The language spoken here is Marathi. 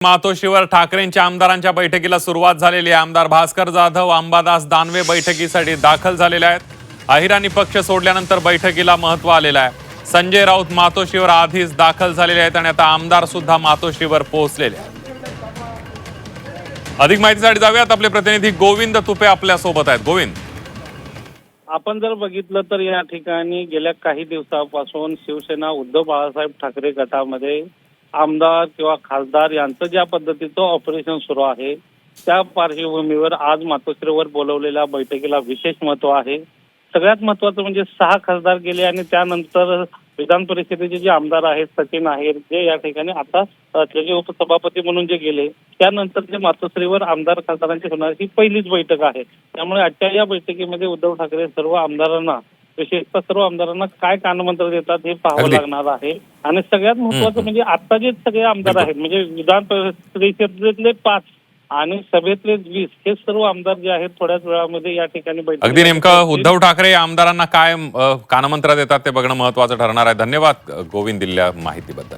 मातोश्रीवर ठाकरेंच्या आमदारांच्या बैठकीला सुरुवात झालेली आहे। आमदार भास्कर जाधव, अंबादास दानवे बैठकीसाठी दाखल झालेले आहेत। अहिराणी पक्ष सोडल्यानंतर बैठकीला महत्त्व आलेलं आहे। संजय राऊत मातोश्रीवर आधीच दाखल झालेले आहेत आणि आता आमदार सुद्धा मातोश्रीवर पोहोचलेले आहेत। अधिक माहितीसाठी जाऊयात, आपले प्रतिनिधी गोविंद तुपे आपल्या सोबत आहेत। गोविंद, आपण जर बघितलं तर या ठिकाणी गेल्या काही दिवसापासून शिवसेना उद्धव बाळासाहेब ठाकरे गटामध्ये आमदार किंवा खासदार यांचं ज्या पद्धतीचं ऑपरेशन सुरू आहे त्या पार्श्वभूमीवर आज मातोश्रीवर बोलवलेल्या बैठकीला विशेष महत्व आहे। सगळ्यात महत्वाचं म्हणजे 6 खासदार गेले आणि त्यानंतर विधान परिषदेचे जे आमदार आहेत सचिन आहेर, जे या ठिकाणी आता त्याचे उपसभापती म्हणून जे गेले, त्यानंतर जे मातोश्रीवर आमदार खासदारांची होणारी ही पहिलीच बैठक आहे। त्यामुळे आजच्या या बैठकीमध्ये उद्धव ठाकरे सर्व आमदारांना, विशेषतः सर्व आमदारांना काय कानमंत्र देतात हे पाहावं लागणार आहे। आणि सगळ्यात महत्वाचं म्हणजे आता जे सगळे आमदार आहेत, म्हणजे विधान परिषदेतले 5 आणि सभेतले 20 हे सर्व आमदार जे आहेत थोड्याच वेळामध्ये या ठिकाणी बैठक। अगदी नेमकं उद्धव ठाकरे आमदारांना काय कानमंत्र देतात ते बघणं महत्त्वाचं ठरणार आहे। धन्यवाद गोविंद दिलेल्या माहितीबद्दल।